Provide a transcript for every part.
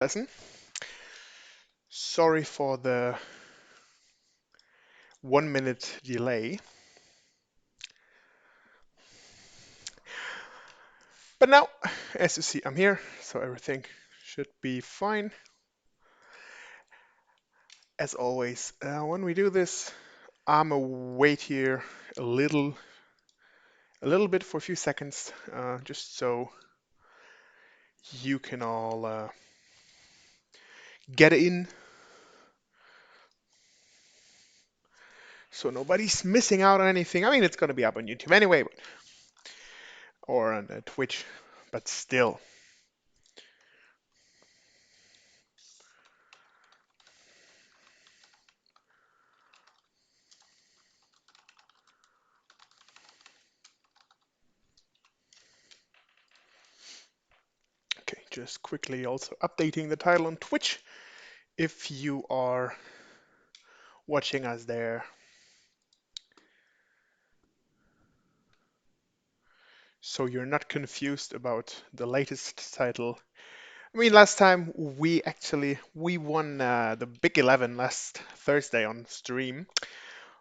lesson. Sorry for the 1 minute delay, but now, as you see, I'm here, so everything should be fine. As always, when we do this, I'm gonna wait here a little, a little bit for a few seconds, just so you can all get in, so nobody's missing out on anything. I mean, it's gonna be up on YouTube anyway, or on Twitch, but still. Okay, just quickly also updating the title on Twitch. If you are watching us there, so you're not confused about the latest title. I mean, last time we won the Big 11 last Thursday on stream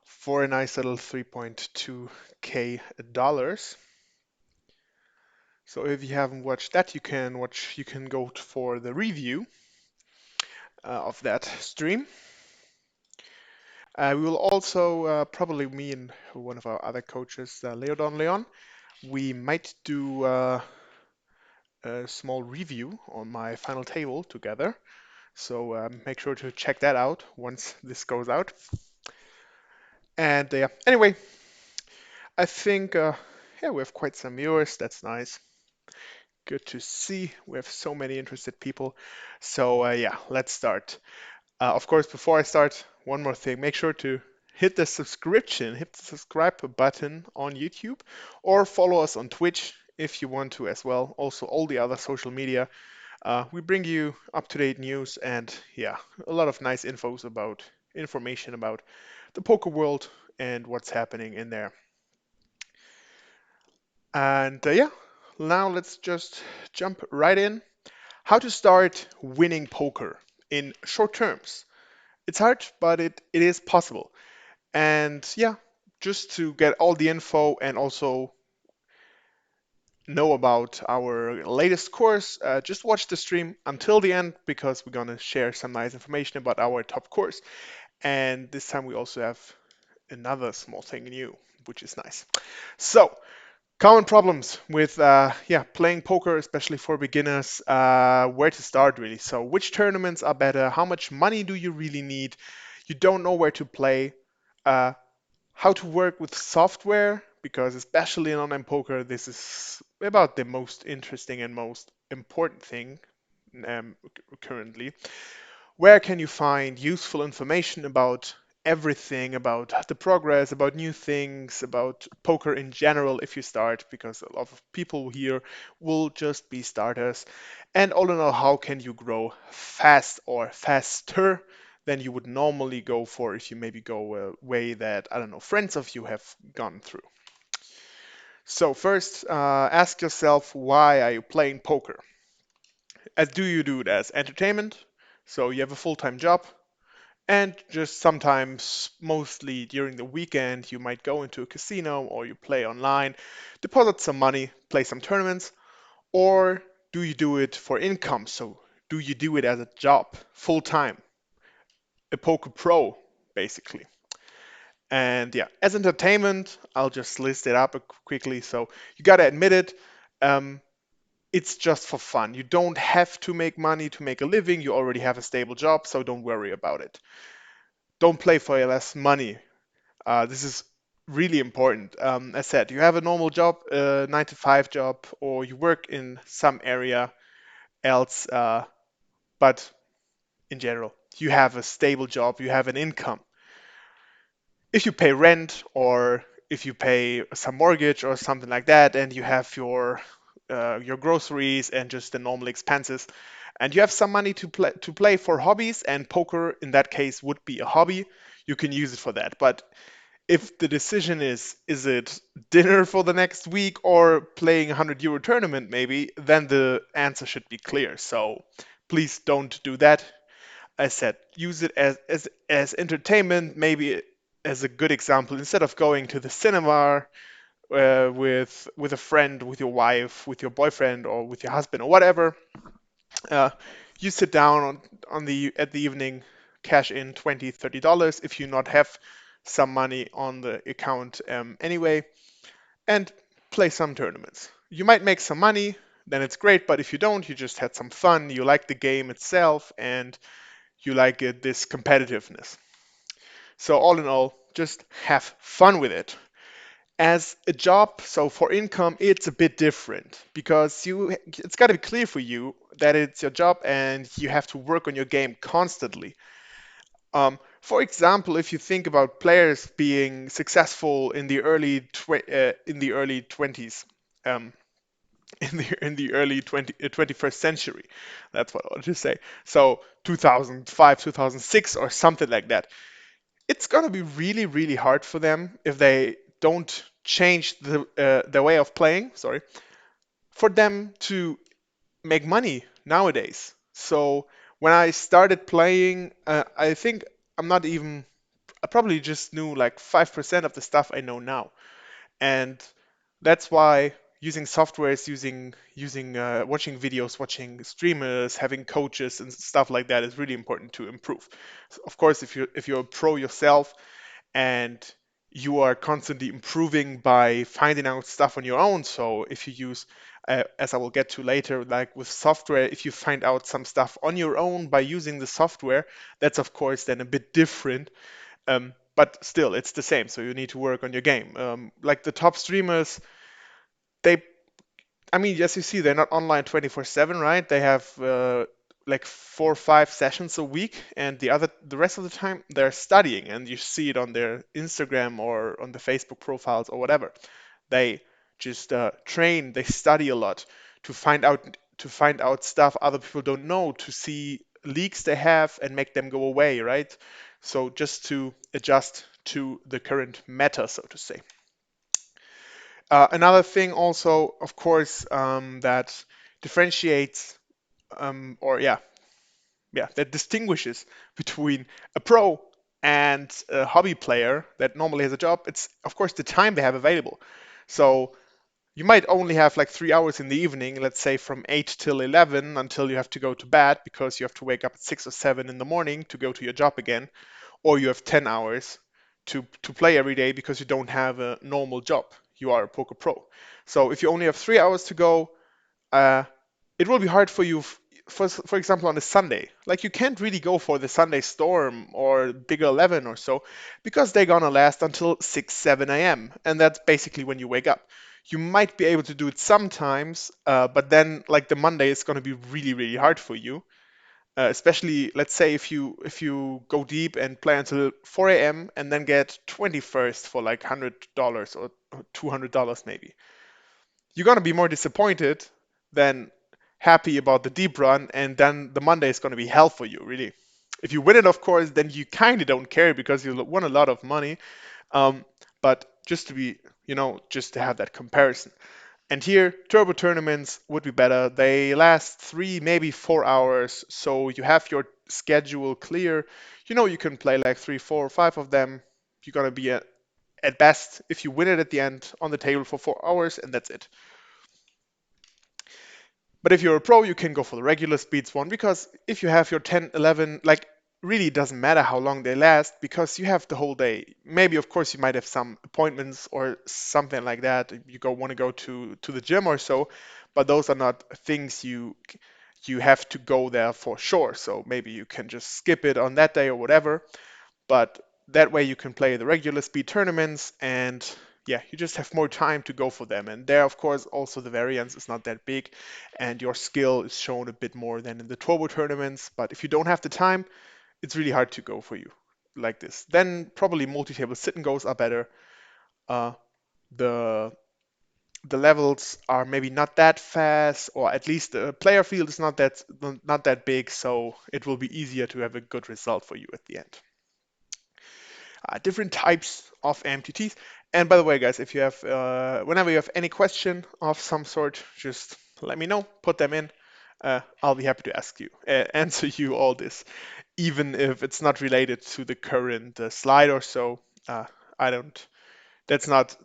for a nice little 3.2k dollars. So if you haven't watched that, you can go for the review of that stream. We will also probably me and one of our other coaches, Leon, we might do a small review on my final table together. So make sure to check that out once this goes out. And anyway, I think yeah, we have quite some viewers. That's nice. Good to see. We have so many interested people. So yeah, let's start. Of course, before I start, one more thing. Make sure to hit the subscribe button on YouTube, or follow us on Twitch if you want to as well. Also, all the other social media. We bring you up-to-date news and yeah, a lot of nice information about the poker world and what's happening in there. And yeah, now let's just jump right in. How to start winning poker in short terms. It's hard, but it is possible. And yeah, just to get all the info and also know about our latest course, just watch the stream until the end because we're going to share some nice information about our top course. And this time we also have another small thing new, which is nice. So, common problems with yeah, playing poker, especially for beginners. Where to start really? So, which tournaments are better? How much money do you really need? You don't know where to play. Uh, how to work with software, because especially in online poker, this is about the most interesting and most important thing currently. Where can you find useful information about everything, about the progress, about new things, about poker in general if you start, because a lot of people here will just be starters. And all in all, how can you grow fast or faster than you would normally go for if you maybe go a way that, I don't know, friends of you have gone through. So first, ask yourself, why are you playing poker? As do you do it as entertainment? So you have a full-time job, and just sometimes, mostly during the weekend, you might go into a casino or you play online, deposit some money, play some tournaments, or do you do it for income? So do you do it as a job, full-time, a poker pro, basically? And yeah, as entertainment, I'll just list it up quickly. So you gotta admit it. Um, it's just for fun. You don't have to make money to make a living. You already have a stable job, so don't worry about it. Don't play for less money. This is really important. As said, you have a normal job, 9 to 5 job, or you work in some area else, but in general, you have a stable job, you have an income. If you pay rent or if you pay some mortgage or something like that, and you have your groceries and just the normal expenses, and you have some money to play for hobbies, and poker in that case would be a hobby, you can use it for that. But if the decision is it dinner for the next week or playing a 100 euro tournament maybe, then the answer should be clear. So Please don't do that. I said, use it as entertainment, maybe as a good example. Instead of going to the cinema with a friend, with your wife, with your boyfriend, or with your husband, or whatever, uh, you sit down on the at the evening, cash in $20, $30 if you not have some money on the account anyway, and play some tournaments. You might make some money, then it's great, but if you don't, you just had some fun, you like the game itself, and you like this competitiveness. So all in all, just have fun with it. As a job, so for income, it's a bit different because it's got to be clear for you that it's your job and you have to work on your game constantly. For example, if you think about players being successful in the in the early 20s, um, in the early 21st century, that's what I wanted to say. So 2005, 2006, or something like that. It's gonna be really, really hard for them if they don't change their way of playing. Sorry, for them to make money nowadays. So when I started playing, I think I'm not even. I probably just knew like 5% of the stuff I know now, and that's why using softwares, using watching videos, watching streamers, having coaches and stuff like that is really important to improve. So of course, if you're a pro yourself and you are constantly improving by finding out stuff on your own. So if you use, as I will get to later, like with software, if you find out some stuff on your own by using the software, that's of course then a bit different. But still, it's the same. So you need to work on your game. Like the top streamers, they I mean, as you see, they're not online 24/7, right? They have like 4 or 5 sessions a week, and the rest of the time they're studying, and you see it on their Instagram or on the Facebook profiles or whatever. They just train, they study a lot to find out stuff other people don't know, to see leaks they have and make them go away, right? So just to adjust to the current meta, so to say. Another thing also, of course, that differentiates or that distinguishes between a pro and a hobby player that normally has a job, it's of course the time they have available. So you might only have like 3 hours in the evening, let's say from 8 till 11 until you have to go to bed because you have to wake up at 6 or 7 in the morning to go to your job again, or you have 10 hours to play every day because you don't have a normal job. You are a poker pro. So if you only have 3 hours to go, uh, it will be hard for you, for example, on a Sunday. Like you can't really go for the Sunday Storm or Bigger 11 or so because they're gonna last until 6, 7 a.m. And that's basically when you wake up. You might be able to do it sometimes, but then like the Monday is gonna be really, really hard for you. Especially, let's say if you go deep and play until 4 a.m. and then get 21st for like $100 or $200 maybe, you're gonna be more disappointed than happy about the deep run, and then the Monday is gonna be hell for you, really. If you win it, of course, then you kind of don't care because you won a lot of money. Um, but just to be, just to have that comparison. And here, turbo tournaments would be better. They last 3, maybe 4 hours, so you have your schedule clear. You can play like 3, 4, or 5 of them. You're gonna be at best, if you win it at the end, on the table for 4 hours, and that's it. But if you're a pro, you can go for the regular speeds one because if you have your 10, 11, like really it doesn't matter how long they last because you have the whole day. Maybe of course you might have some appointments or something like that. You want to go to the gym or so, but those are not things you have to go there for sure. So maybe you can just skip it on that day or whatever. But that way you can play the regular speed tournaments and yeah, you just have more time to go for them. And there, of course, also the variance is not that big and your skill is shown a bit more than in the turbo tournaments. But if you don't have the time, it's really hard to go for you like this. Then probably multi-table sit and goes are better. Uh, the the levels are maybe not that fast, or at least the player field is not that big, so it will be easier to have a good result for you at the end. Different types of MTTs. And by the way, guys, if you whenever you have any question of some sort, just let me know, put them in, I'll be happy to answer you all this, even if it's not related to the current slide or so. I don't. That's not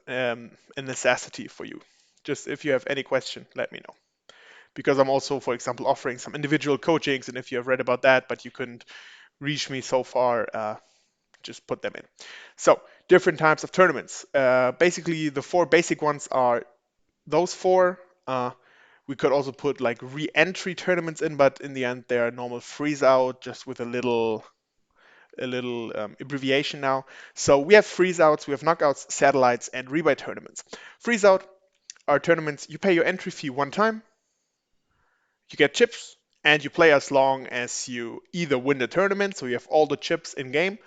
a necessity for you. Just if you have any question, let me know. Because I'm also, for example, offering some individual coachings, and if you have read about that, but you couldn't reach me so far, just put them in. So, different types of tournaments. Basically, the four basic ones are those four. We could also put like re-entry tournaments in, but in the end, they are normal freeze out, just with a little abbreviation now. So we have freeze outs, we have knockouts, satellites, and rebuy tournaments. Freeze out are tournaments you pay your entry fee one time, you get chips, and you play as long as you either win the tournament, so you have all the chips in game,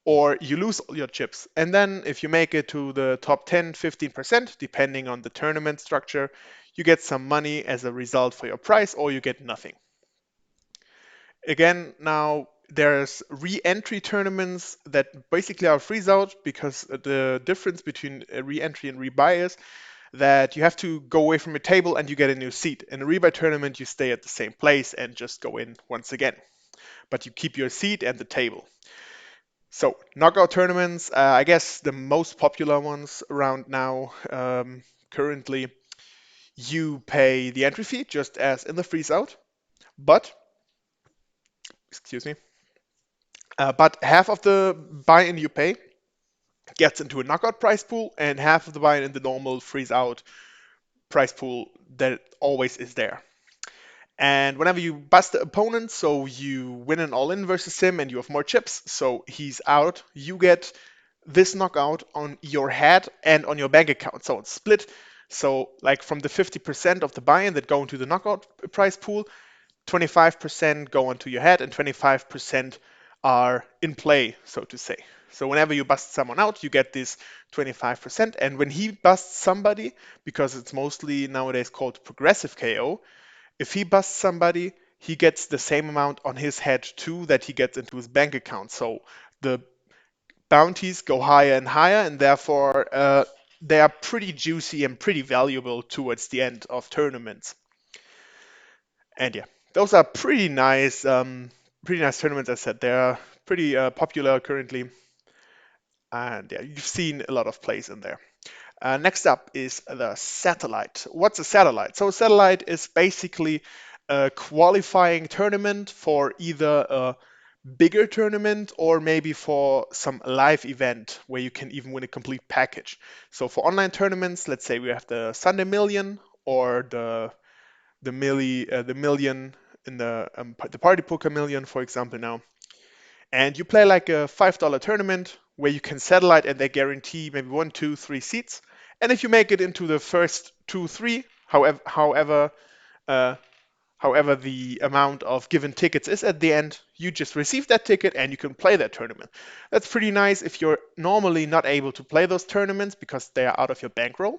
or you lose all your chips. And then if you make it to the top 10, 15%, depending on the tournament structure, you get some money as a result for your prize, or you get nothing. Again, now there's re-entry tournaments that basically are freeze out, because the difference between a re-entry and rebuy is that you have to go away from your table and you get a new seat. In a rebuy tournament, you stay at the same place and just go in once again, but you keep your seat and the table. So knockout tournaments, I guess the most popular ones around now, currently, you pay the entry fee just as in the freeze out, but excuse me, but half of the buy-in you pay gets into a knockout prize pool, and half of the buy-in in the normal freeze out prize pool that always is there. And whenever you bust the opponent, so you win an all-in versus him and you have more chips, so he's out, you get this knockout on your head and on your bank account. So it's split. So like from the 50% of the buy-in that go into the knockout prize pool, 25% go onto your head and 25% are in play, so to say. So whenever you bust someone out, you get this 25%. And when he busts somebody, because it's mostly nowadays called progressive KO, if he busts somebody, he gets the same amount on his head too that he gets into his bank account. So the bounties go higher and higher, and therefore they are pretty juicy and pretty valuable towards the end of tournaments. And yeah, those are pretty nice tournaments. As I said, they're pretty popular currently, and yeah, you've seen a lot of plays in there. Next up is the satellite. What's a satellite? So a satellite is basically a qualifying tournament for either a bigger tournament or maybe for some live event where you can even win a complete package. So for online tournaments, let's say we have the Sunday Million or the million in the Party Poker Million, for example, now. And you play like a $5 tournament where you can satellite and they guarantee maybe one, two, three seats. And if you make it into the first two, three, uh, however the amount of given tickets is at the end, you just receive that ticket and you can play that tournament. That's pretty nice if you're normally not able to play those tournaments because they are out of your bankroll,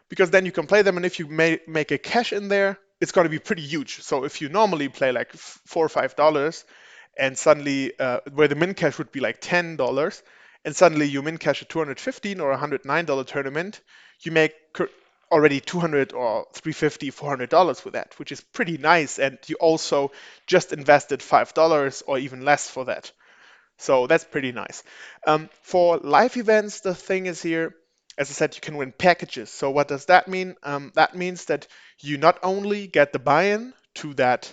because then you can play them, and if you make a cash in there, it's going to be pretty huge. So if you normally play like $4 or $5, and suddenly where the min cash would be like $10, and suddenly you min cash a 215 or $109 tournament, you make already 200 or 350 $400 with that, which is pretty nice, and you also just invested $5 or even less for that. So that's pretty nice. For live events, the thing is here, as I said, you can win packages. So what does that mean? That means that you not only get the buy-in to that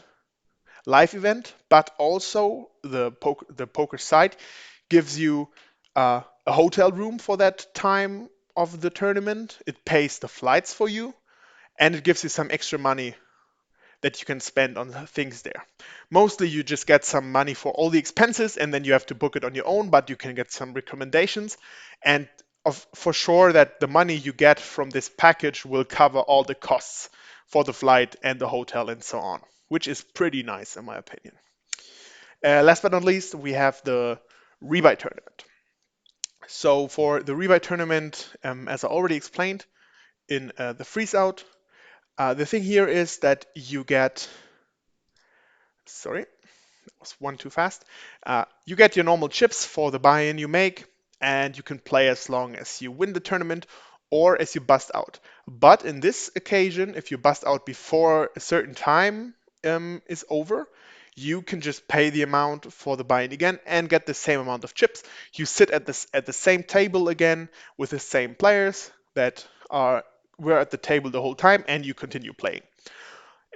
live event, but also the poker site gives you a hotel room for that time of the tournament. It pays the flights for you, and it gives you some extra money that you can spend on things there. Mostly you just get some money for all the expenses and then you have to book it on your own, but you can get some recommendations. And for sure that the money you get from this package will cover all the costs for the flight and the hotel and so on, which is pretty nice in my opinion. Last but not least, we have the rebuy tournament. So for the rebuy tournament, as I already explained in the freeze out, the thing here is that you get, sorry, was one too fast. You get your normal chips for the buy-in you make, and you can play as long as you win the tournament, or as you bust out. But in this occasion, if you bust out before a certain time is over, you can just pay the amount for the buy-in again and get the same amount of chips. You sit at the same table again with the same players that are were at the table the whole time, and you continue playing.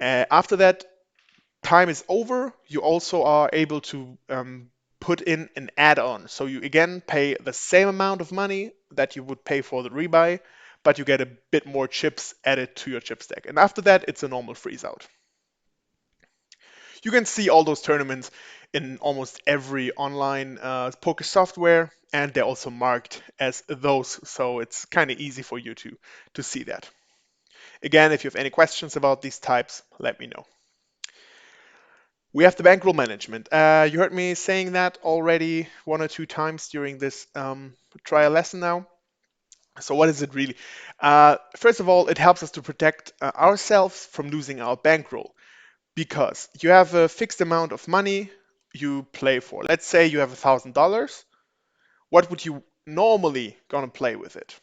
After that time is over, you also are able to put in an add-on. So you again pay the same amount of money that you would pay for the rebuy, but you get a bit more chips added to your chip stack. And after that, it's a normal freeze out. You can see all those tournaments in almost every online poker software, and they're also marked as those, so it's kind of easy for you to see that. Again, if you have any questions about these types, let me know. We have the bankroll management. You heard me saying that already one or two times during this trial lesson now. So what is it really? First of all, it helps us to protect ourselves from losing our bankroll because you have a fixed amount of money you play for. Let's say you have $1,000. What would you normally gonna play with it?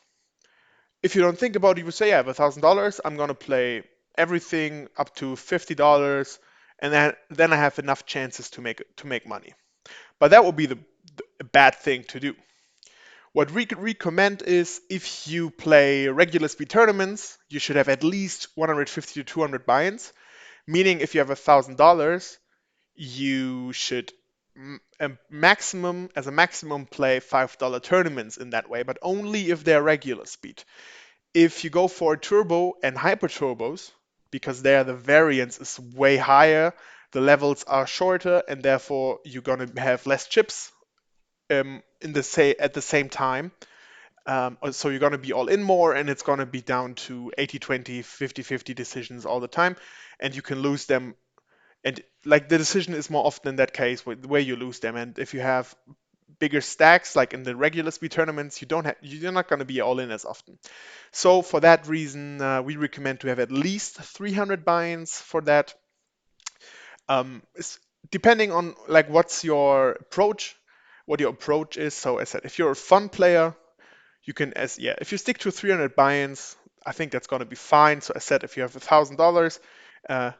If you don't think about it, you would say, yeah, I have $1,000. I'm gonna play everything up to $50, and then I have enough chances to make money. But that would be the bad thing to do. What we could recommend is if you play regular speed tournaments, you should have at least 150 to 200 buy-ins. Meaning, if you have $1,000, you should as a maximum play $5 tournaments in that way, but only if they're regular speed. If you go for turbo and hyper turbos, because there the variance is way higher, the levels are shorter, and therefore you're gonna have less chips at the same time. So you're gonna be all in more, and it's gonna be down to 80-20, 50-50 decisions all the time, and you can lose them. And like the decision is more often in that case where you lose them. And if you have bigger stacks, like in the regular speed tournaments, you're not going to be all in as often. So for that reason, we recommend to have at least 300 buy-ins for that. It's depending on like what your approach is. So as I said, if you're a fun player, you can if you stick to 300 buy-ins, I think that's going to be fine. So as I said, if you have $1,000, uh,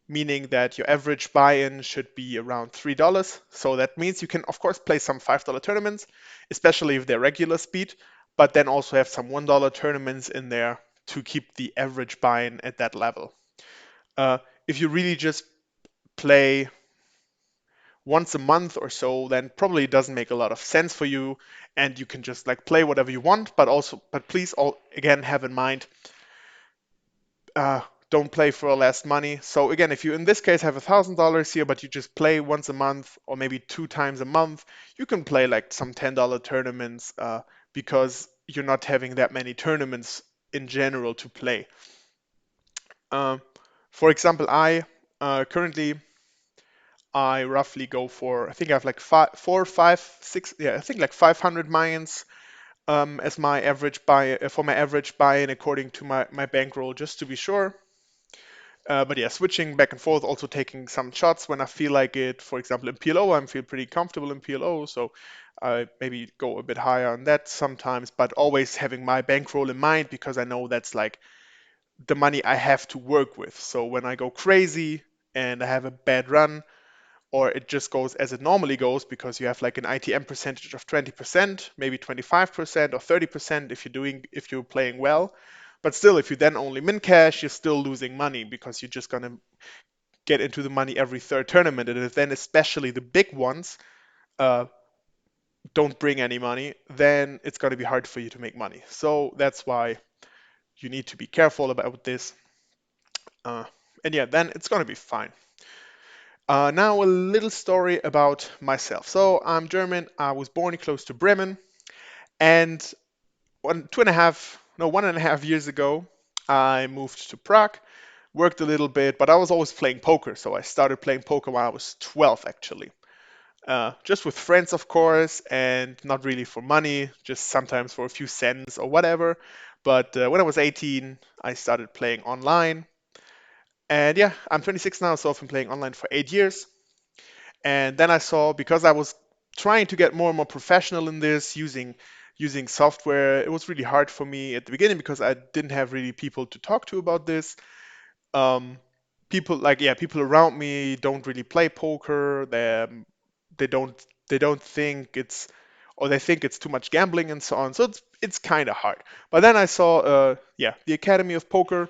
meaning that your average buy-in should be around $3. So that means you can of course play some $5 tournaments, especially if they're regular speed, but then also have some $1 tournaments in there to keep the average buy-in at that level. If you really just play once a month or so, then probably it doesn't make a lot of sense for you, and you can just like play whatever you want. But please, again, have in mind, uh, don't play for less money. So again, if you in this case have $1,000 here, but you just play once a month or maybe two times a month, you can play like some $10 tournaments because you're not having that many tournaments in general to play. Uh, for example, currently I roughly go for, I think I have like five, four, five, six, yeah, I think like 500 Mayans as my average for my average buy-in according to my bankroll, just to be sure. But yeah, switching back and forth, also taking some shots when I feel like it. For example, in PLO, I feel pretty comfortable in PLO, so I maybe go a bit higher on that sometimes, but always having my bankroll in mind because I know that's like the money I have to work with. So when I go crazy and I have a bad run, or it just goes as it normally goes because you have like an ITM percentage of 20%, maybe 25% or 30% if you're playing well. But still, if you then only min cash, you're still losing money because you're just gonna get into the money every third tournament, and if then especially the big ones uh, don't bring any money, then it's gonna be hard for you to make money. So that's why you need to be careful about this. Uh, and yeah, then it's gonna be fine. Now a little story about myself. So I'm German. I was born close to Bremen, and 1.5 years ago, I moved to Prague, worked a little bit, but I was always playing poker. So I started playing poker when I was 12, actually. Just with friends, of course, and not really for money, just sometimes for a few cents or whatever. But when I was 18, I started playing online. And yeah, I'm 26 now, so I've been playing online for 8 years. And then I saw, because I was trying to get more and more professional in this, using software. It was really hard for me at the beginning because I didn't have really people to talk to about this. Um, People like, yeah, people around me don't really play poker. They don't they don't think it's, or they think it's too much gambling and so on. So it's kind of hard. But then I saw yeah, the Academy of Poker,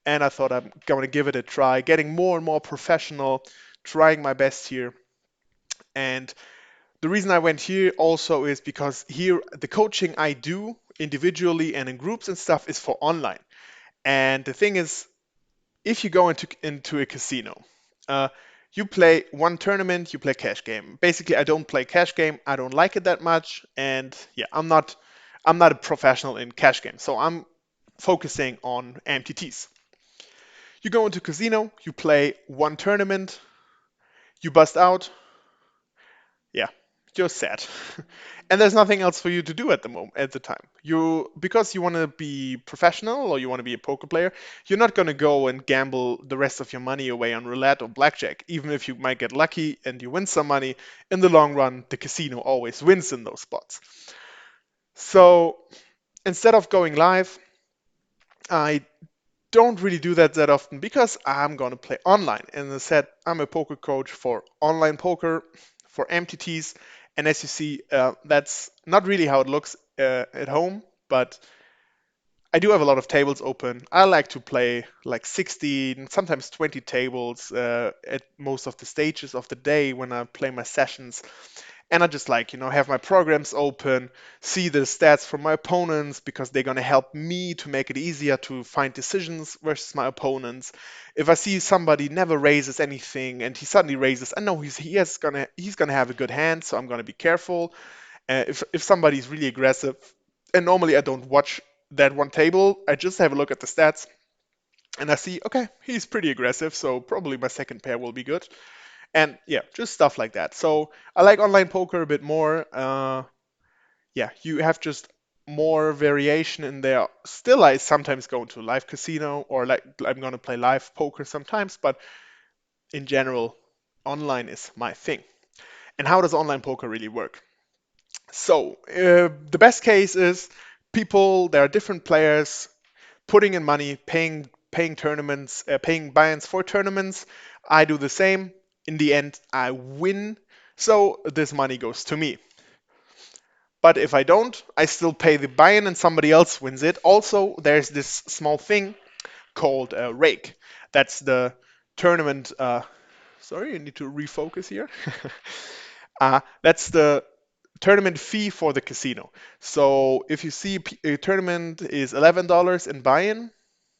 and I thought I'm going to give it a try, getting more and more professional, trying my best here. And the reason I went here also is because here the coaching I do individually and in groups and stuff is for online. And the thing is, if you go into a casino, uh, you play one tournament, you play cash game. Basically, I don't play cash game. I don't like it that much, and yeah, I'm not a professional in cash game, so I'm focusing on MTTs. You go into casino, you play one tournament, you bust out, yeah, you're sad. And there's nothing else for you to do at the moment at the time. You, because you want to be professional or you want to be a poker player, you're not going to go and gamble the rest of your money away on roulette or blackjack. Even if you might get lucky and you win some money, in the long run the casino always wins in those spots. So instead of going live, I don't really do that often because I'm going to play online. And as I said, I'm a poker coach for online poker, for MTTs. And as you see, that's not really how it looks at home, but I do have a lot of tables open. I like to play like 16, sometimes 20 tables at most of the stages of the day when I play my sessions. And I just like, have my programs open, see the stats from my opponents because they're going to help me to make it easier to find decisions versus my opponents. If I see somebody never raises anything and he suddenly raises, I know he's gonna have a good hand, so I'm gonna be careful. If somebody's really aggressive, and normally I don't watch that one table, I just have a look at the stats and I see, okay, he's pretty aggressive, so probably my second pair will be good. And yeah, just stuff like that. So I like online poker a bit more. Yeah, you have just more variation in there. Still, I sometimes go into live casino or like I'm gonna play live poker sometimes, but in general, online is my thing. And how does online poker really work? So the best case is people. There are different players putting in money, paying tournaments, paying buy-ins for tournaments. I do the same. In the end, I win, so this money goes to me. But if I don't, I still pay the buy-in and somebody else wins it. Also, there's this small thing called rake. That's the tournament. Sorry, I need to refocus here. That's the tournament fee for the casino. So if you see a tournament is $11 in buy-in,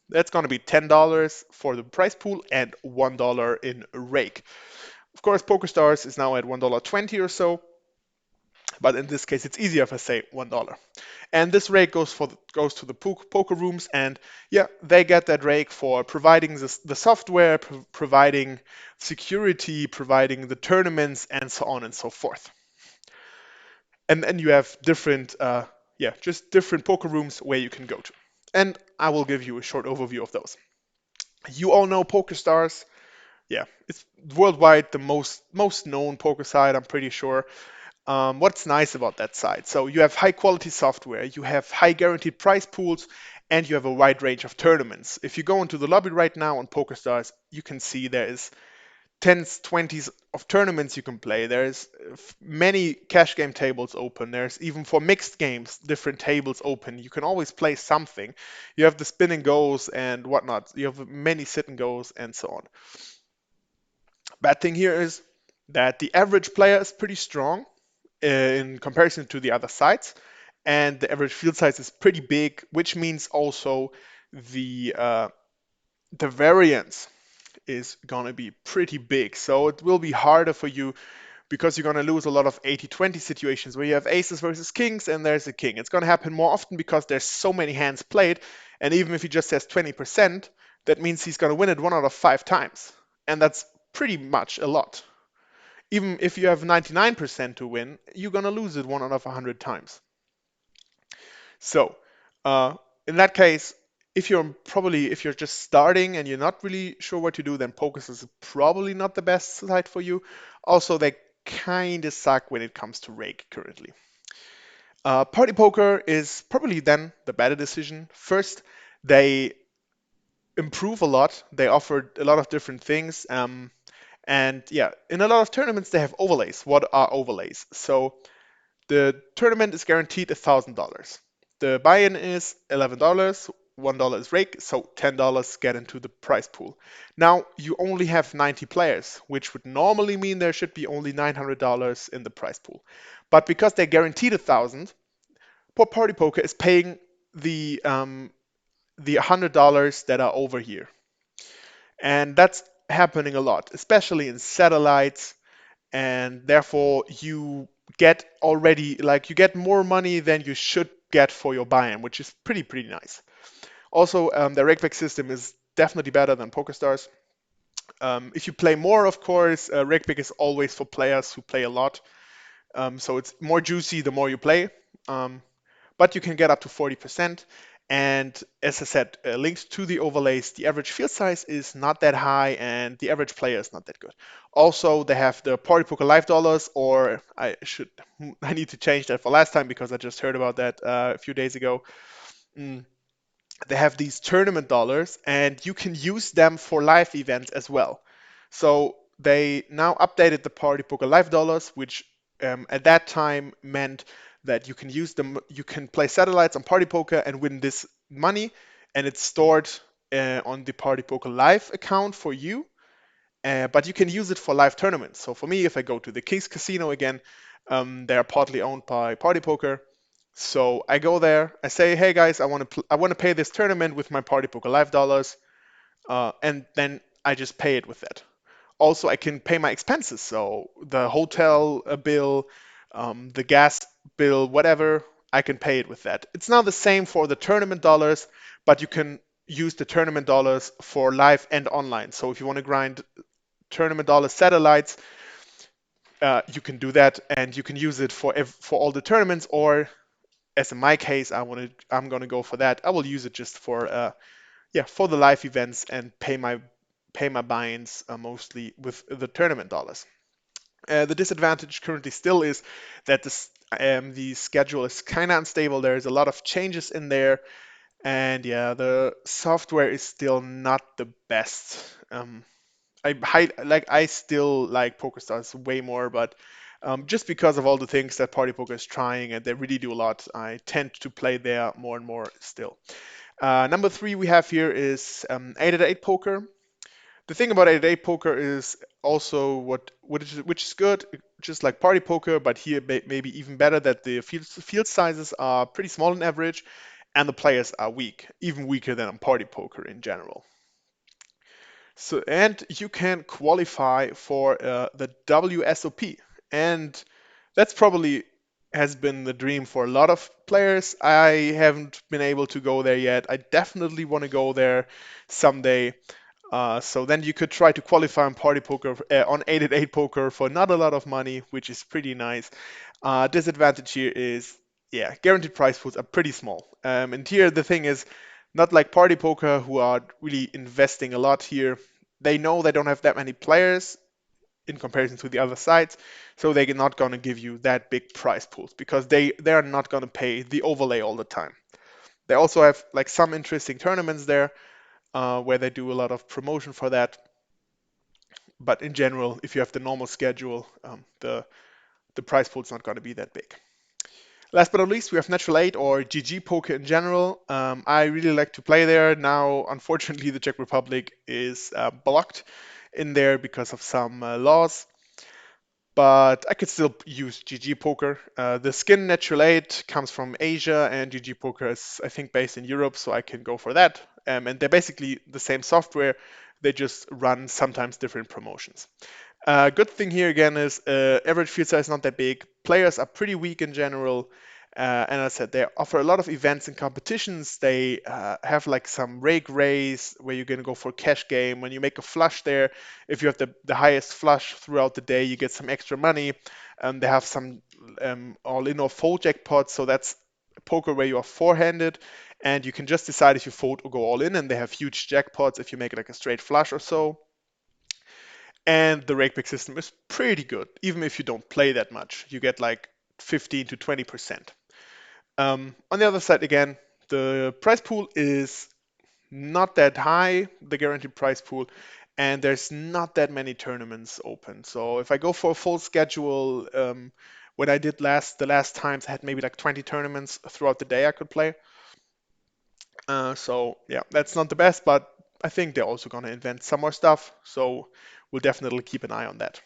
that's going to be $10 for the prize pool and $1 in rake. Of course, PokerStars is now at $1.20 or so, but in this case, it's easier if I say $1. And this rake goes to the poker rooms, and yeah, they get that rake for providing the software, providing security, providing the tournaments, and so on and so forth. And then you have different, yeah, just different poker rooms where you can go to. And I will give you a short overview of those. You all know PokerStars. Yeah, it's worldwide the most known poker site, I'm pretty sure. What's nice about that site? So you have high quality software, you have high guaranteed prize pools, and you have a wide range of tournaments. If you go into the lobby right now on PokerStars, you can see there is tens, 20s of tournaments you can play. There's many cash game tables open. There's even for mixed games, different tables open. You can always play something. You have the spin and goes and whatnot. You have many sit and goes and so on. Bad thing here is that the average player is pretty strong in comparison to the other sites, and the average field size is pretty big, which means also the variance is gonna be pretty big. So it will be harder for you because you're gonna lose a lot of 80-20 situations where you have aces versus kings and there's a king. It's gonna happen more often because there's so many hands played, and even if he just has 20%, that means he's gonna win it 1 out of 5 times, and that's pretty much a lot. Even if you have 99% to win, you're gonna lose it 1 out of 100 times. So, uh, in that case, if you're just starting and you're not really sure what to do, then Pocus is probably not the best site for you. Also, they kind of suck when it comes to rake currently. Party poker is probably then the better decision. First, they improve a lot. They offer a lot of different things. And yeah, in a lot of tournaments, they have overlays. What are overlays? So the tournament is guaranteed $1,000. The buy-in is $11. $1 is rake, so $10 get into the prize pool. Now you only have 90 players, which would normally mean there should be only $900 in the prize pool. But because they're guaranteed 1,000, Party Poker is paying the $100 that are over here, and that's happening a lot, especially in satellites, and therefore you get more money than you should get for your buy-in, which is pretty nice. Also, the rakeback system is definitely better than PokerStars. If you play more, of course, rakeback is always for players who play a lot, so it's more juicy the more you play. Um, but you can get up to 40%. And as I said, linked to the overlays, the average field size is not that high and the average player is not that good. Also, they have the Party Poker Live dollars, or I need to change that for last time because I just heard about that a few days ago. Mm, they have these tournament dollars and you can use them for live events as well. So they now updated the Party Poker Live dollars, which at that time meant that you can use them, you can play satellites on Party Poker and win this money, and it's stored on the Party Poker Live account for you, but you can use it for live tournaments. So for me, if I go to the King's Casino again, they are partly owned by Party Poker. So I go there, I say, hey guys, I want to pay this tournament with my Party Poker Live dollars, and then I just pay it with that. Also, I can pay my expenses, so the hotel bill, the gas bill, whatever, I can pay it with that. It's now the same for the tournament dollars, but you can use the tournament dollars for live and online. So if you want to grind tournament dollar satellites, you can do that, and you can use it for all the tournaments. Or, as in my case, I'm gonna go for that. I will use it just for for the live events and pay my buy-ins mostly with the tournament dollars. The disadvantage currently still is that the schedule is kind of unstable. There's a lot of changes in there, and yeah, the software is still not the best. I still like PokerStars way more, but just because of all the things that Party Poker is trying, and they really do a lot, I tend to play there more and more still. Number three we have here is 8 poker. The thing about 8 poker is also which is good, just like Party Poker, but here maybe even better that the field sizes are pretty small on average, and the players are weak, even weaker than on Party Poker in general. So, and you can qualify for the WSOP, and that's probably has been the dream for a lot of players. I haven't been able to go there yet. I definitely want to go there someday. So then you could try to qualify on Party Poker on 8 poker for not a lot of money, which is pretty nice. Disadvantage here is, yeah, guaranteed prize pools are pretty small. And here the thing is, not like Party Poker, who are really investing a lot here. They know they don't have that many players in comparison to the other sites, so they're not going to give you that big prize pools because they are not going to pay the overlay all the time. They also have like some interesting tournaments there where they do a lot of promotion for that. But in general, if you have the normal schedule, the prize pool is not going to be that big. Last but not least, we have Natural 8 or GG Poker in general. I really like to play there. Now, unfortunately, the Czech Republic is blocked in there because of some laws, but I could still use GG Poker. The skin Natural 8 comes from Asia, and GG Poker is, I think, based in Europe, so I can go for that. And they're basically the same software, they just run sometimes different promotions. Good thing here again is average field size is not that big. Players are pretty weak in general. And as I said, they offer a lot of events and competitions. They have like some rake race where you're going to go for a cash game. When you make a flush there, if you have the highest flush throughout the day, you get some extra money. They have some all-in or fold jackpots. So that's poker where you are four-handed and you can just decide if you fold or go all in. And they have huge jackpots if you make like a straight flush or so. And the rakeback system is pretty good, even if you don't play that much. You get like 15 to 20%. On the other side, again, the prize pool is not that high, the guaranteed prize pool, and there's not that many tournaments open. So if I go for a full schedule, what I did the last times, I had maybe like 20 tournaments throughout the day I could play. So yeah, that's not the best, but I think they're also gonna invent some more stuff. So we'll definitely keep an eye on that.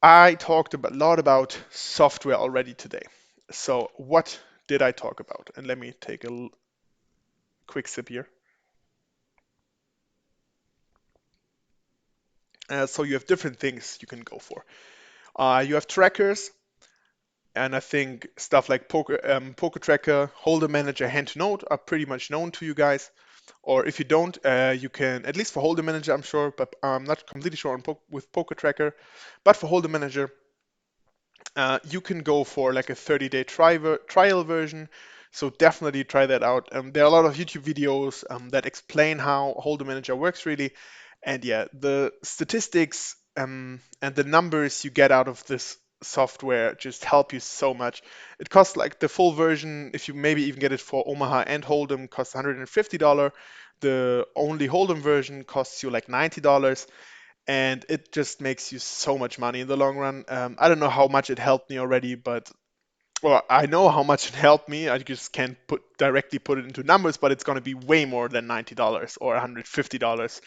I talked a lot about software already today. So what did I talk about? And let me take a quick sip here. So you have different things you can go for. You have trackers, and I think stuff like Poker Tracker, Holder Manager, Hand to Note are pretty much known to you guys. Or if you don't, you can, at least for Holder Manager, I'm sure, but I'm not completely sure with Poker Tracker. But for Holder Manager, you can go for like a 30-day trial version. So definitely try that out. There are a lot of YouTube videos that explain how Holder Manager works really. And yeah, the statistics and the numbers you get out of this software just help you so much. It costs like the full version, if you maybe even get it for Omaha and Hold'em, costs $150. The only Hold'em version costs you like $90, and it just makes you so much money in the long run. I don't know how much it helped me already, but well, I know how much it helped me. I just can't directly put it into numbers, but it's going to be way more than $90 or $150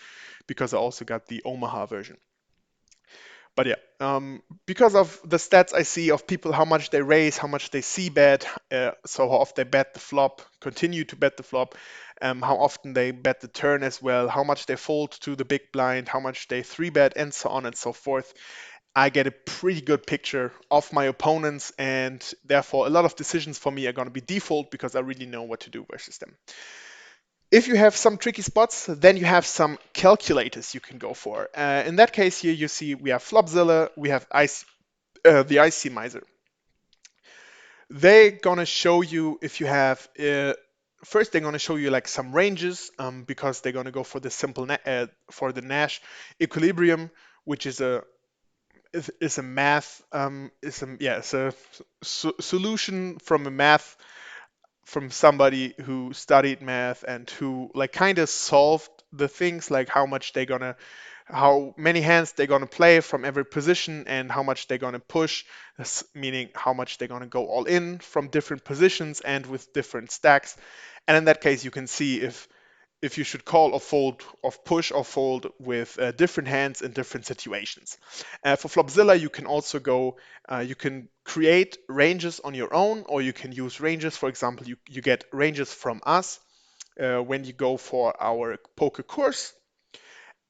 because I also got the Omaha version. But yeah, because of the stats I see of people, how much they raise, how much they see bet, so how often they bet the flop, continue to bet the flop, how often they bet the turn as well, how much they fold to the big blind, how much they three bet, and so on and so forth. I get a pretty good picture of my opponents, and therefore a lot of decisions for me are going to be default because I really know what to do versus them. If you have some tricky spots, then you have some calculators you can go for. In that case here, you see we have Flopzilla, we have the IC Miser. They're gonna show you if you have first they're gonna show you like some ranges because they're gonna go for the for the Nash equilibrium, which is a math is a yeah it's a solution from a math from somebody who studied math and who like kind of solved the things like how many hands they're gonna play from every position and how much they're gonna push, meaning how much they're gonna go all in from different positions and with different stacks. And in that case, you can see if you should call or fold, or push or fold with different hands in different situations. For Flopzilla, you can also you can create ranges on your own, or you can use ranges. For example, you get ranges from us when you go for our poker course.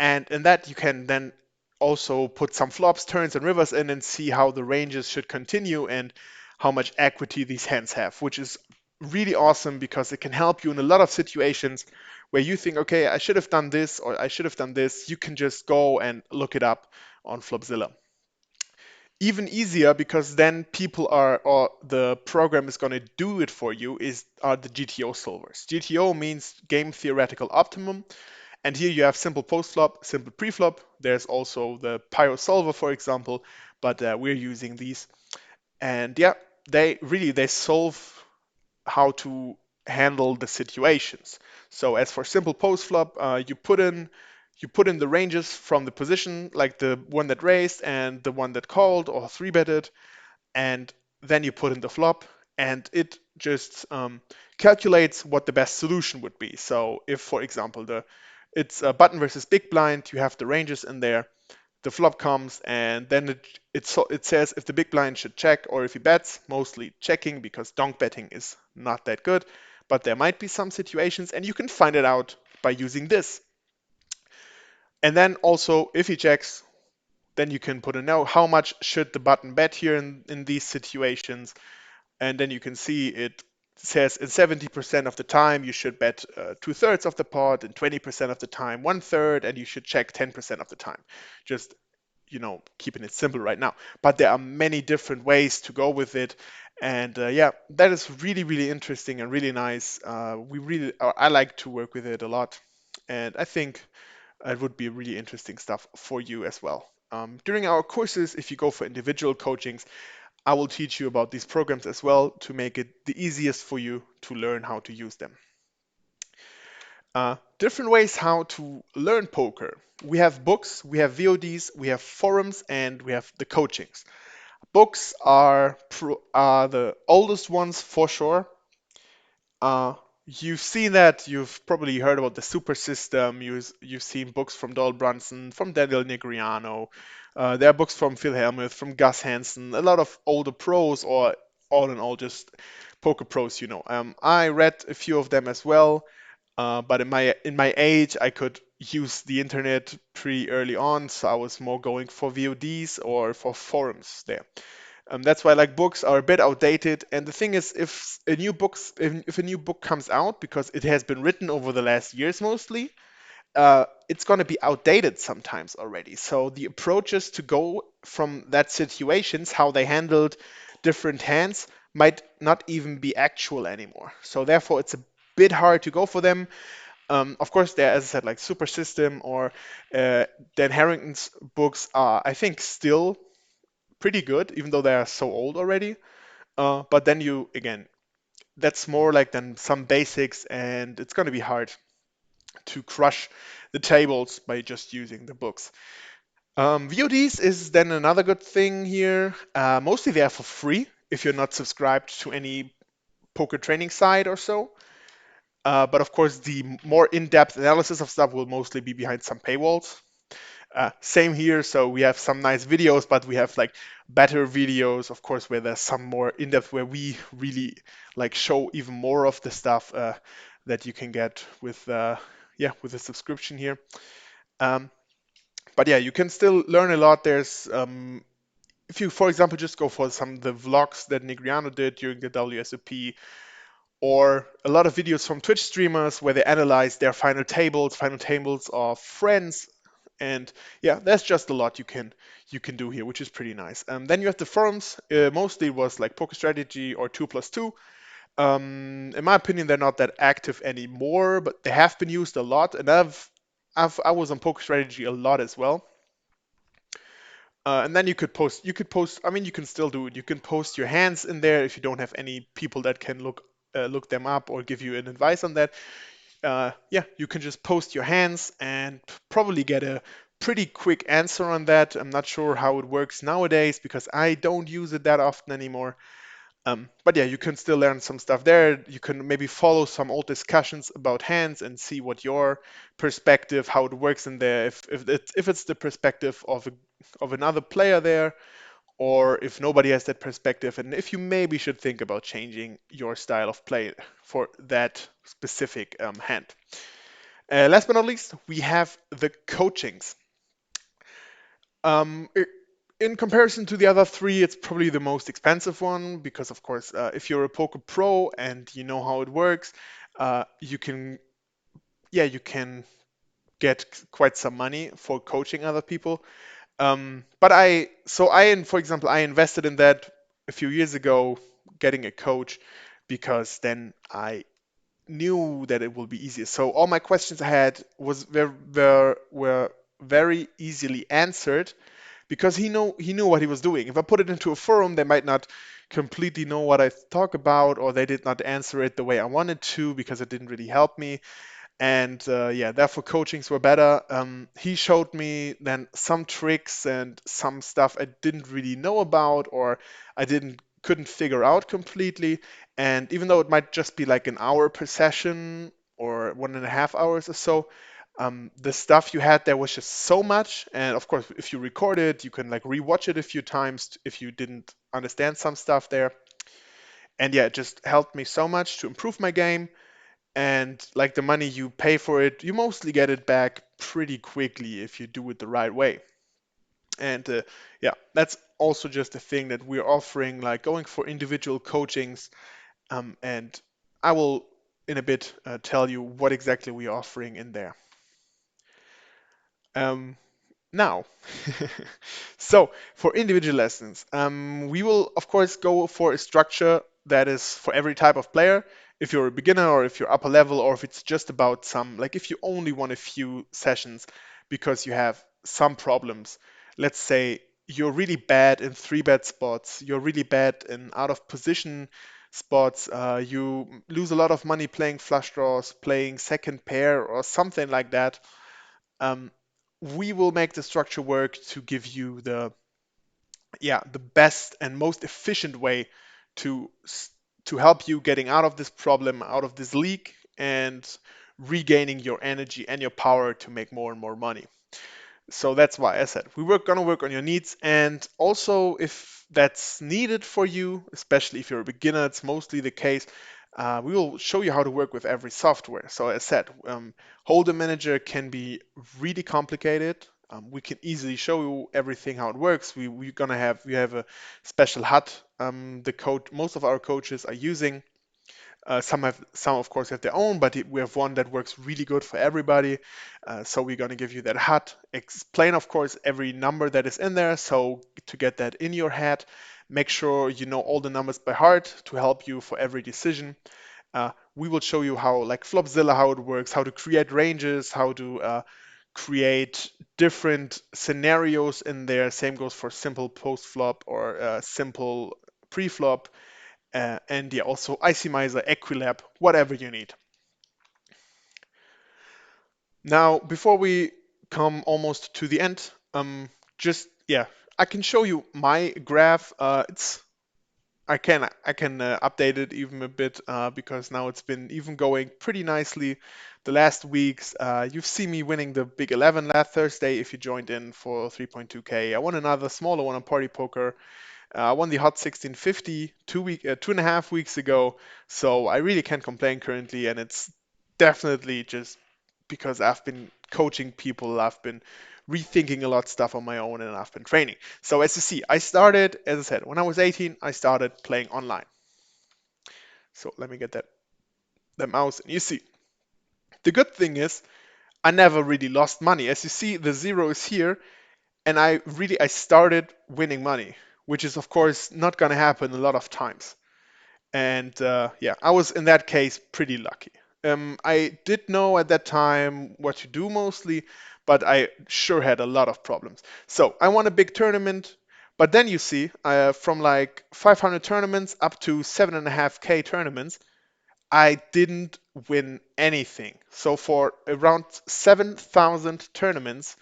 And in that, you can then also put some flops, turns, and rivers in and see how the ranges should continue and how much equity these hands have, which is really awesome because it can help you in a lot of situations where you think, okay, I should have done this or I should have done this. You can just go and look it up on Flopzilla. Even easier because then or the program is going to do it for you are the GTO solvers. GTO means game theoretical optimum. And here you have simple post-flop, simple pre-flop. There's also the Pyro solver, for example, but we're using these. And yeah, they solve how to handle the situations. So as for simple post-flop, you put in the ranges from the position, like the one that raised and the one that called or three betted, and then you put in the flop, and it just calculates what the best solution would be. So if, for example, it's a button versus big blind, you have the ranges in there. The flop comes, and then it says if the big blind should check or if he bets, mostly checking because donk betting is not that good. But there might be some situations, and you can find it out by using this. And then also, if he checks, then you can put a no. How much should the button bet here in these situations? And then you can see it says in 70% of the time you should bet two-thirds of the pot, and 20% of the time one-third, and you should check 10% of the time. Just keeping it simple right now. But there are many different ways to go with it, and yeah, that is really really interesting and really nice. I like to work with it a lot, and I think it would be really interesting stuff for you as well. During our courses, if you go for individual coachings, I will teach you about these programs as well to make it the easiest for you to learn how to use them. Different ways how to learn poker. We have books, we have VODs, we have forums, and we have the coachings. Books are the oldest ones for sure. You've seen that. You've probably heard about the super system. You've seen books from Doyle Brunson, from Daniel Negreanu. There are books from Phil Hellmuth, from Gus Hansen, a lot of older pros, or all in all, just poker pros. I read a few of them as well. But in my age, I could use the internet pretty early on, so I was more going for VODs or for forums there. That's why like books are a bit outdated. And the thing is, if a new book comes out because it has been written over the last years mostly, it's going to be outdated sometimes already. So the approaches to go from that situations, how they handled different hands, might not even be actual anymore. So therefore, it's a bit hard to go for them. Of course, there, as I said, like Super System or Dan Harrington's books are, I think, still pretty good, even though they are so old already. But then again, that's more like than some basics, and it's going to be hard to crush the tables by just using the books. VODs is then another good thing here. Mostly they are for free if you're not subscribed to any poker training site or so. But of course, the more in-depth analysis of stuff will mostly be behind some paywalls. Same here. So we have some nice videos, but we have like better videos, of course, where there's some more in-depth, where we really like show even more of the stuff that you can get with a subscription here. Um, but yeah, you can still learn a lot. There's if you, for example, just go for some of the vlogs that Nigriano did during the WSOP, or a lot of videos from Twitch streamers where they analyze their final tables of friends, and yeah, there's just a lot you can do here, which is pretty nice. Then you have the forums. Mostly it was like Poker Strategy or 2+2. In my opinion, they're not that active anymore, but they have been used a lot, and I was on Poker Strategy a lot as well. And then you could post. I mean, you can still do it. You can post your hands in there if you don't have any people that can look them up or give you an advice on that. Yeah, you can just post your hands and probably get a pretty quick answer on that. I'm not sure how it works nowadays because I don't use it that often anymore. But yeah, you can still learn some stuff there. You can maybe follow some old discussions about hands and see what your perspective, how it works in there. If it's the perspective of another player there, or if nobody has that perspective, and if you maybe should think about changing your style of play for that specific hand. Last but not least, we have the coachings. Um, i- in comparison to the other three, it's probably the most expensive one because, of course, if you're a poker pro and you know how it works, you can get quite some money for coaching other people. But for example, I invested in that a few years ago, getting a coach, because then I knew that it will be easier. So all my questions I had were very easily answered because he knew what he was doing. If I put it into a forum, they might not completely know what I talk about, or they did not answer it the way I wanted to because it didn't really help me. And yeah, therefore coachings were better. He showed me then some tricks and some stuff I didn't really know about, or I didn't couldn't figure out completely. And even though it might just be like an hour per session or 1.5 hours or so, the stuff you had there was just so much. And of course, if you record it, you can like rewatch it a few times if you didn't understand some stuff there. And yeah, it just helped me so much to improve my game. And like the money you pay for it, you mostly get it back pretty quickly if you do it the right way. And yeah, that's also just a thing that we're offering, like going for individual coachings. And I will in a bit tell you what exactly we're offering in there. Um, Now, so for individual lessons, we will of course go for a structure that is for every type of player. If you're a beginner or if you're upper level, or if it's just about like if you only want a few sessions because you have some problems. Let's say you're really bad in three bet spots, you're really bad in out of position spots, you lose a lot of money playing flush draws, playing second pair, or something like that, um, we will make the structure work to give you the best and most efficient way to to help you getting out of this problem, out of this leak, and regaining your energy and your power to make more and more money. So that's why I said gonna work on your needs, and also if that's needed for you, especially if you're a beginner, it's mostly the case. We will show you how to work with every software. So as said, Holder Manager can be really complicated. We can easily show you everything how it works. We have a special HUD. The code most of our coaches are using. Some of course have their own, but we have one that works really good for everybody. So we're going to give you that HUD, explain of course every number that is in there. So to get that in your head, make sure you know all the numbers by heart to help you for every decision. We will show you how, like Flopzilla, how it works, how to create ranges, how to create different scenarios in there. Same goes for simple post flop or simple pre-flop, and yeah, also Icemizer, Equilab, whatever you need. Now, before we come almost to the end, just yeah, I can show you my graph. I can update it even a bit because now it's been even going pretty nicely the last weeks. You've seen me winning the Big 11 last Thursday if you joined in for 3.2k. I won another smaller one on Party Poker. I won the Hot 1650 2.5 weeks ago, so I really can't complain currently, and it's definitely just because I've been coaching people, I've been rethinking a lot of stuff on my own, and I've been training. So as you see, I started, as I said, when I was 18, I started playing online. So let me get that mouse, and you see, the good thing is I never really lost money. As you see, the zero is here, and I started winning money, which is of course not gonna happen a lot of times. And yeah, I was in that case pretty lucky. I did know at that time what to do mostly, but I sure had a lot of problems. So I won a big tournament, but then you see, from like 500 tournaments up to 7.5K tournaments, I didn't win anything. So for around 7,000 tournaments,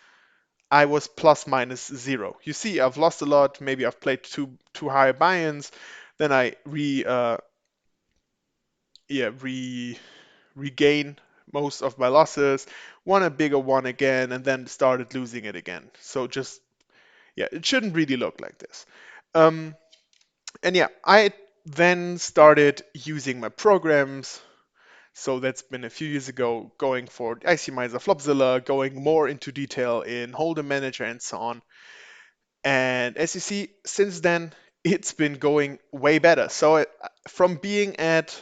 I was plus minus zero. You see, I've lost a lot. Maybe I've played too high buy-ins. Then I yeah, regain most of my losses, won a bigger one again, and then started losing it again. So just, yeah, it shouldn't really look like this. Um, and yeah, I then started using my programs. So that's been a few years ago, going for Icemizer, Flopzilla, going more into detail in Holder Manager and so on. And as you see, since then, it's been going way better. So from being at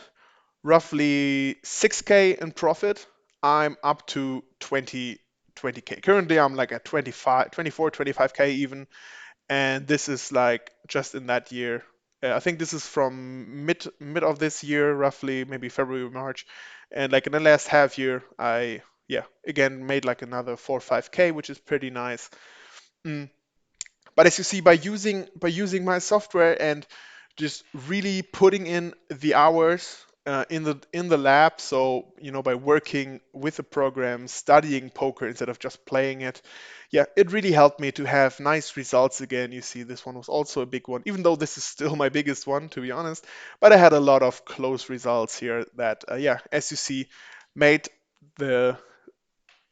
roughly 6k in profit, I'm up to 20k. Currently, I'm like at 25, 24, 25k even, and this is like just in that year. I think this is from mid of this year, roughly maybe February, March, and like in the last half year, I yeah again made like another 4 5k, which is pretty nice. Mm. But as you see, by using my software and just really putting in the hours in the lab, so by working with the program, studying poker instead of just playing it, yeah, it really helped me to have nice results again. You see, this one was also a big one, even though this is still my biggest one, to be honest. But I had a lot of close results here that, yeah, as you see, made the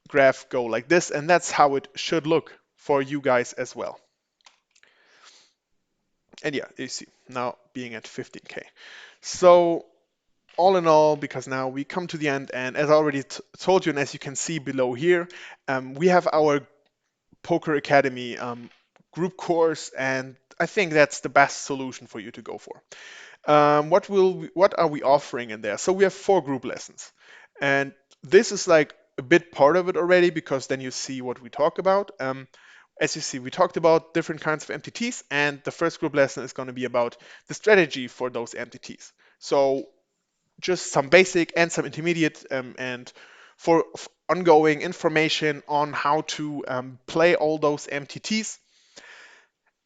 graph go like this, and that's how it should look for you guys as well. And yeah, you see, now being at 15k. So all in all, because now we come to the end, and as I already told you, and as you can see below here, we have our Poker Academy group course, and I think that's the best solution for you to go for. What are we offering in there? So we have 4 group lessons, and this is like a bit part of it already because then you see what we talk about. As you see, we talked about different kinds of MTTs, and the first group lesson is going to be about the strategy for those MTTs. So just some basic and some intermediate, and for ongoing information on how to play all those MTTs.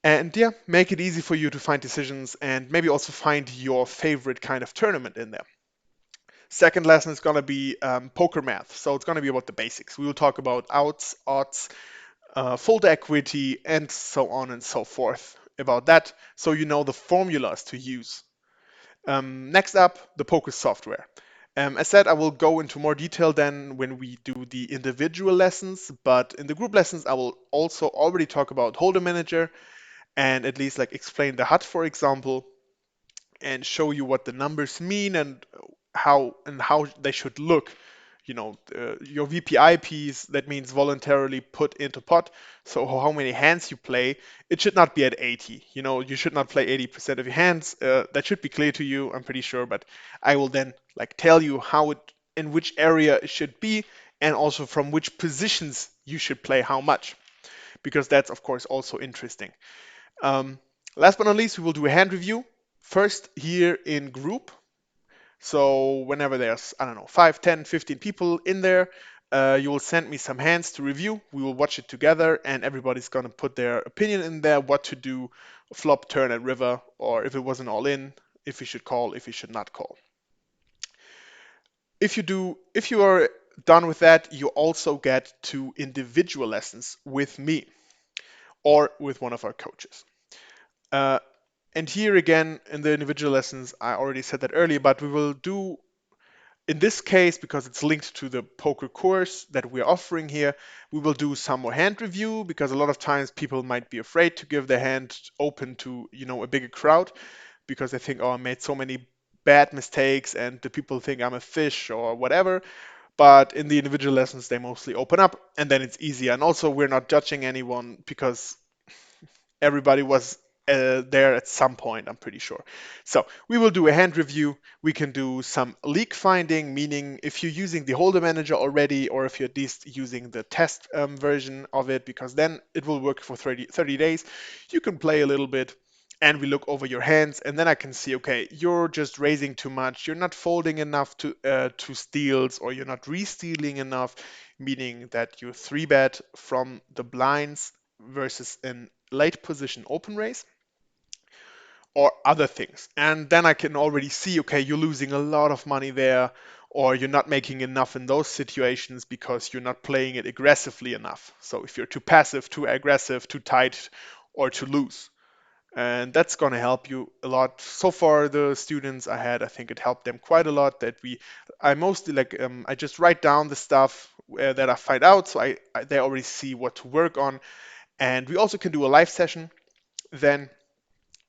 And yeah, make it easy for you to find decisions and maybe also find your favorite kind of tournament in there. Second lesson is going to be poker math. So it's going to be about the basics. We will talk about outs, odds, fold equity, and so on and so forth about that. So you know the formulas to use. Next up, the poker software. As said, I will go into more detail then when we do the individual lessons, but in the group lessons, I will also already talk about Holder Manager and at least like explain the HUD, for example, and show you what the numbers mean and how they should look. Your VPI piece, that means voluntarily put into pot. So how many hands you play, it should not be at 80. You should not play 80% of your hands. That should be clear to you, I'm pretty sure. But I will then like tell you how it in which area it should be, and also from which positions you should play how much, because that's of course also interesting. Um, Last but not least, we will do a hand review. First here in group. So whenever there's, I don't know, 5, 10, 15 people in there, you will send me some hands to review. We will watch it together and everybody's going to put their opinion in there, what to do, flop, turn, and river, or if it was an all in, if you should call, if you should not call. If you are done with that, you also get 2 individual lessons with me or with one of our coaches. Uh, and here again, in the individual lessons, I already said that earlier, but we will do, in this case, because it's linked to the poker course that we're offering here, we will do some more hand review because a lot of times people might be afraid to give their hand open to, a bigger crowd because they think, oh, I made so many bad mistakes and the people think I'm a fish or whatever. But in the individual lessons, they mostly open up and then it's easier. And also, we're not judging anyone because everybody was there at some point, I'm pretty sure. So we will do a hand review. We can do some leak finding, meaning if you're using the holder manager already, or if you're at least using the test version of it, because then it will work for 30 days. You can play a little bit and we look over your hands and then I can see, okay, you're just raising too much. You're not folding enough to steals, or you're not re-stealing enough, meaning that you 3-bet from the blinds versus an late position open raise or other things. And then I can already see, okay, you're losing a lot of money there, or you're not making enough in those situations because you're not playing it aggressively enough. So if you're too passive, too aggressive, too tight, or too loose. And that's going to help you a lot. So far, the students I had, I think it helped them quite a lot that I mostly like, I just write down the stuff that I find out. So they already see what to work on. And we also can do a live session then,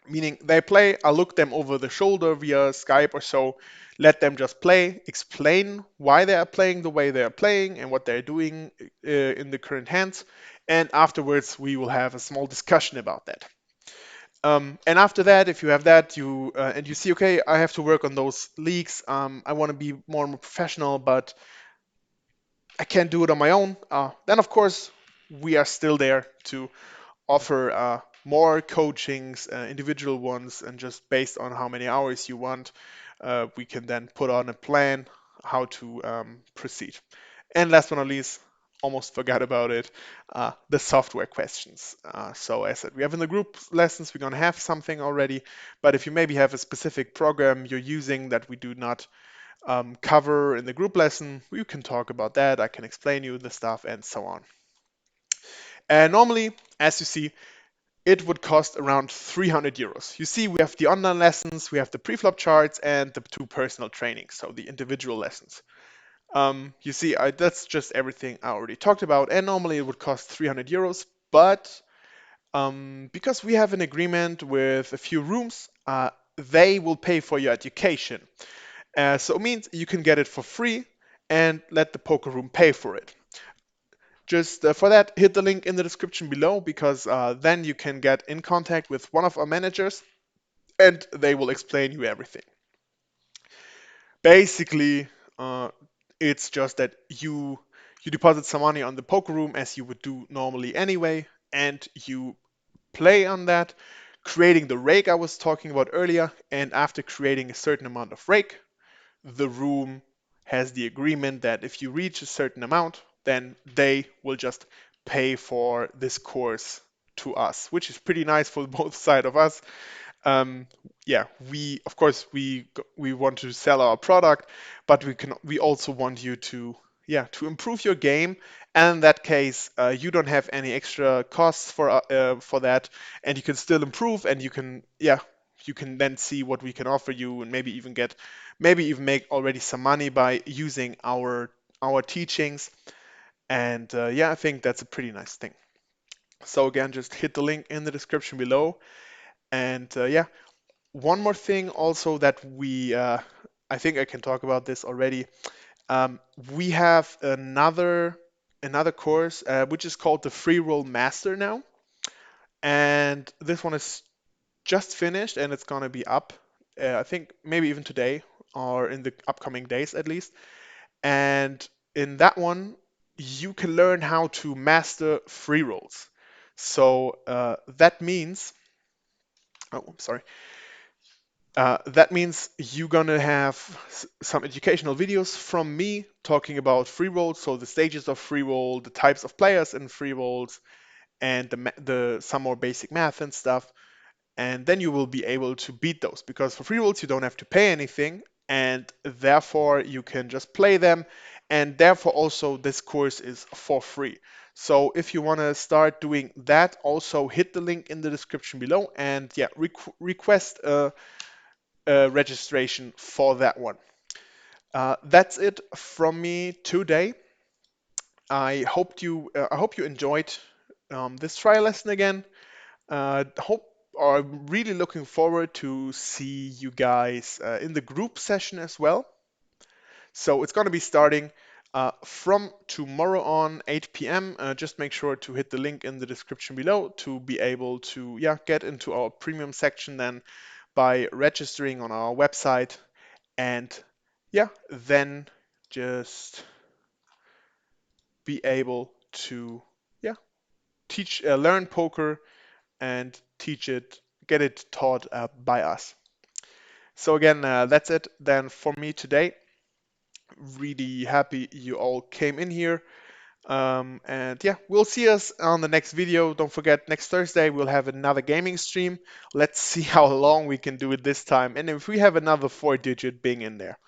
meaning they play, I look them over the shoulder via Skype or so, let them just play, explain why they are playing the way they are playing and what they're doing in the current hands. And afterwards, we will have a small discussion about that. And after that, if you have that, and you see, okay, I have to work on those leaks. I want to be more and more professional, but I can't do it on my own. Then, of course, we are still there to offer more coachings, individual ones, and just based on how many hours you want, we can then put on a plan how to proceed. And last but not least, almost forgot about it, the software questions. So as I said, we have in the group lessons, we're going to have something already, but if you maybe have a specific program you're using that we do not cover in the group lesson, we can talk about that. I can explain you the stuff and so on. And normally, as you see, it would cost around 300 euros. You see, we have the online lessons, we have the pre-flop charts, and the 2 personal trainings, so the individual lessons. You see, that's just everything I already talked about, and normally it would cost 300 euros, but because we have an agreement with a few rooms, they will pay for your education. So it means you can get it for free and let the poker room pay for it. Just for that, hit the link in the description below because then you can get in contact with one of our managers and they will explain you everything. Basically, uh, it's just that you deposit some money on the poker room as you would do normally anyway, and you play on that, creating the rake I was talking about earlier. And after creating a certain amount of rake, the room has the agreement that if you reach a certain amount, then they will just pay for this course to us, which is pretty nice for both side of us. um, yeah, we of course we want to sell our product, but we also want you to to improve your game. And in that case, you don't have any extra costs for that, and you can still improve, and you can then see what we can offer you, and maybe even make already some money by using our teachings. And I think that's a pretty nice thing. So again, just hit the link in the description below. And one more thing also that I think I can talk about this already. We have another course which is called the Free Roll Master now, and this one is just finished and it's gonna be up. I think maybe even today or in the upcoming days at least. And in that one, you can learn how to master free rolls. So that means, oh, I'm sorry. That means you're gonna have some educational videos from me talking about free rolls, so the stages of free roll, the types of players in free rolls, and the some more basic math and stuff. And then you will be able to beat those, because for free rolls you don't have to pay anything, and therefore you can just play them, and therefore also this course is for free. So if you want to start doing that, also hit the link in the description below, and request a registration for that one. That's it from me today. I hope you enjoyed this trial lesson again. Hope I'm really looking forward to see you guys in the group session as well. So it's going to be starting from tomorrow on 8 p.m. Just make sure to hit the link in the description below to be able to get into our premium section then by registering on our website. And then just be able to yeah learn poker and get it taught by us. So again, that's it then for me today. Really happy you all came in here. And we'll see us on the next video. Don't forget, next Thursday we'll have another gaming stream. Let's see how long we can do it this time, and if we have another 4-digit Bing in there.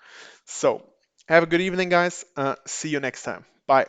So have a good evening, guys. See you next time. Bye.